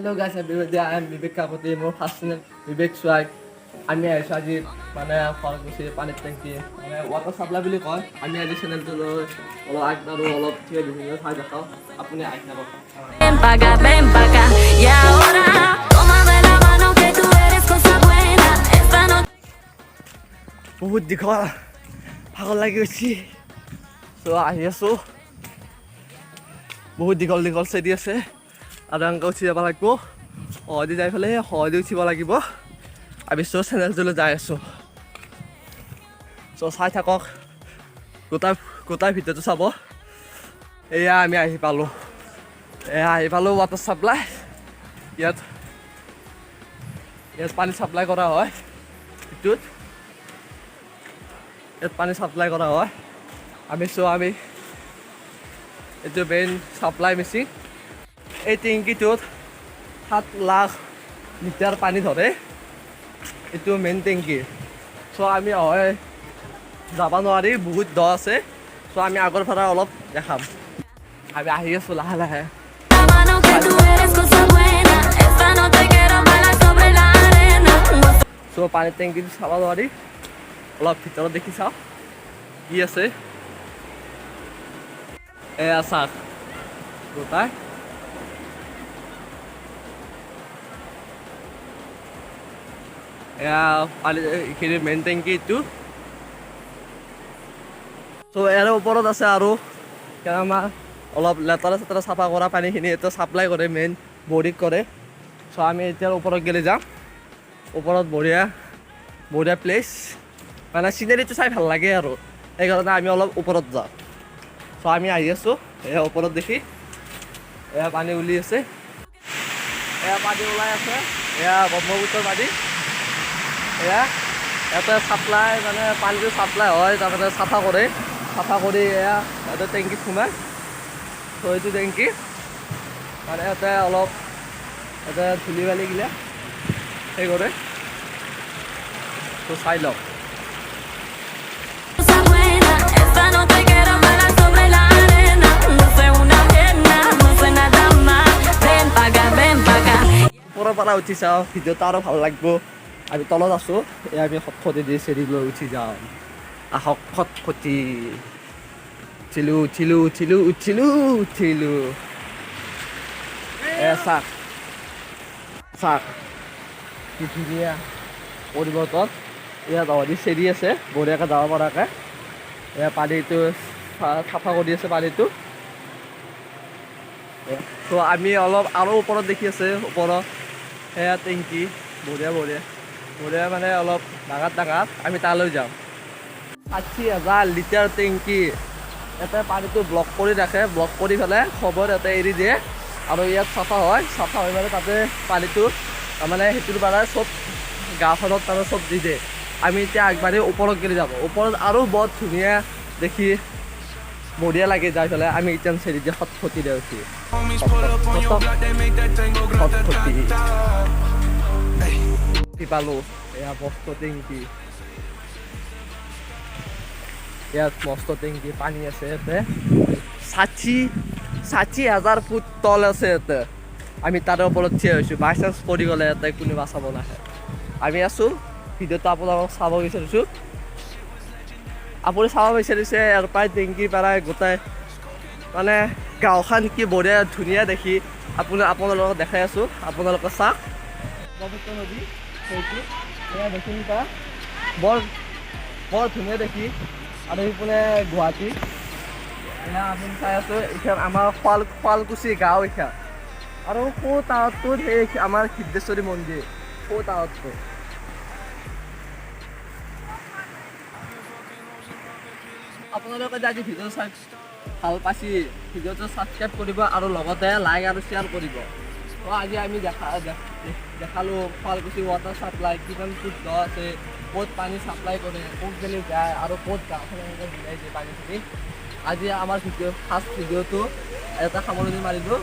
Hello guys, everybody. I am Vivek Kapati. More first channel Vivek Swag. আমি আহিছোঁ আজি মানে শুৱালকুছিৰ পানীৰ টেংকি মানে ৱাটাৰ চাপ্লাই বুলি কয়। আমি আজি চেনেলটো লৈ অলপ আগবাঢ়ো, অলপ বিভিন্ন ঠাই দেখাওঁ। আপুনি আহি থাকক। Ven pa' acá, ven pa' acá. Y ahora, tómame la mano que tú eres cosa buena. Esta noche. বহুত দীঘল ভাগৰ লাগি গৈছে। চ' আহি আছোঁ। বহুত দীঘল দীঘল চেদি আছে আৰু এনেকৈ উঠি যাব লাগিব। সহজে যাই পেলাই সহজে উঠিব লাগিব। আমি চ' চেনেলটোলৈ যাই আছোঁ। চ' চাই থাকক, গোটাই ভিডিঅ'টো চাব। এয়া আমি আহি পালোঁ ৱাটাৰ চাপ্লাই। ইয়াত পানী চাপ্লাই কৰা হয়। ইয়াত পানী চাপ্লাই কৰা হয়। আমি এইটো মেইন চাপ্লাই মেচিন। এই টেংকিটোত 7 লাখ লিটাৰ পানী ধৰে। এইটো মেইন টেংকি। চ' আমি যাব নোৱাৰি, বহুত দ আছে। চ' আমি আগৰ পৰা অলপ দেখাম। আমি আহি আছোঁ লাহে লাহে। La mano que tú eres cosa buena. Esta noche quiero bailar sobre la arena. চ' পানীৰ টেংকিটো চাব নোৱাৰি, অলপ ভিতৰত দেখি চাওঁ কি আছে। এয়া চাওক গোটাই। এয়া পানী এইখিনি মেইন টেংকিটো। চ' ইয়াৰ ওপৰত আছে আৰু আমাৰ অলপ লেতেৰা চেতেৰা চাফা কৰা পানীখিনি এতিয়া চাপ্লাই কৰে, মেইন বৰিক কৰে। চ' আমি এতিয়া ওপৰত গেলি যাম। ওপৰত বঢ়িয়া প্লেচ, মানে চিনেৰীটো চাই ভাল লাগে আৰু সেইকাৰণে আমি অলপ ওপৰত যাওঁ। চ' আমি আহি আছোঁ। এয়া ওপৰত দেখি এয়া পানী উলি আছে, এয়া পানী ওলাই আছে। এয়া ব্ৰহ্মপুত্ৰৰ পানী। এয়া ইয়াতে চাপ্লাই মানে পানীটো চাপ্লাই হয়, তাৰমানে চাফা কৰি এয়া ইয়াতে টেংকিত সোমাই। চ' এইটো টেংকি মানে ইয়াতে অলপ ধূলি বালি গিলা সেই কৰে। চ' চাই লওক। Cosa buena. Esta noche quiero bailar sobre la arena. No sé una pierna, no sé nada más. Ven pa' acá, ven pa' acá. ওপৰৰ পৰা উঠি চাওঁ, ভিডিঅ'টো আৰু ভাল লাগিব। আমি তলত আছোঁ, এয়া আমি খটখটি দি চেৰি লৈ উঠি যাওঁ। আহক খটখটি। উঠিলোঁ। এয়া চাওক কি ধুনীয়া পৰিৱৰ্তন। ইয়াত অহদি চেৰি আছে বঢ়িয়াকৈ যাব পৰাকৈ। এয়া পানীটো চাফা কৰি আছে পানীটো। ত' আমি অলপ আৰু ওপৰত দেখি আছে, ওপৰত সেয়া টেংকি বঢ়িয়া মানে অলপ ডাঙৰ। আমি তালৈ যাম। 60,000 লিটাৰ টেংকি। ইয়াতে পানীটো ব্লক কৰি ৰাখে, ব্লক কৰি পেলাই খবৰ ইয়াতে এৰি দিয়ে আৰু ইয়াত চাফা হৈ পেলাই তাতে পানীটো তাৰমানে সেইটোৰ পৰা চব গাঁওখনত তাৰমানে চব দি দিয়ে। আমি এতিয়া আগবাঢ়ি ওপৰত গেলি যাব। ওপৰত আৰু বৰ ধুনীয়া দেখি, বঢ়িয়া লাগে যাই পেলাই। আমি এতিয়া চেৰি দিয়ে খটখটি দিয়ে উঠি পালোঁ। এয়া মস্ত টেংকি, ইয়াত মস্ত টেংকি পানী আছে। ইয়াতে 60,000 ফুট তল আছে ইয়াতে। আমি তাৰে ওপৰত থিয় হৈছোঁ, বাই চান্স পৰি গ'লে ইয়াতে কোনোবা চাব নাহে। আমি আছোঁ, ভিডিঅ'টো আপোনালোকক চাব বিচাৰিছোঁ। আপুনি চাব বিচাৰিছে ইয়াৰ পৰাই টেংকি পাৰাই গোটাই মানে গাঁওখন কি বঢ়িয়া ধুনীয়া দেখি আপোনালোকক দেখাই আছোঁ। আপোনালোকে চাওক ব্ৰহ্মপুত্ৰ নদী, সেইটো এয়া দেখিম তাৰ বৰ ধুনীয়া দেখি। আৰু সেইফালে গুৱাহাটী এয়া আপুনি চাই আছোঁ। এতিয়া আমাৰ শুৱালকুছি গাঁও এতিয়া আৰু সৌ টাৱাৰটোত সেই আমাৰ সিদ্ধেশ্বৰী মন্দিৰ, সৌ টাৱাৰটো। আপোনালোকে যদি ভিডিঅ' চাই ভাল পাইছে, ভিডিঅ'টো ছাবস্ক্ৰাইব কৰিব আৰু লগতে লাইক আৰু শ্বেয়াৰ কৰিব। তো আজি আমি দেখালোঁ শুৱালকুছি ৱাটাৰ চাপ্লাই কিমান ফুট দ আছে, ক'ত পানী চাপ্লাই কৰে, ক'ত গেলি যায় আৰু ক'ত গাঁওখন এনেকৈ মিলাই দিয়ে পানীখিনি। আজি আমাৰ ফাৰ্ষ্ট ভিডিঅ'টো এটা সামৰণি মাৰিলোঁ।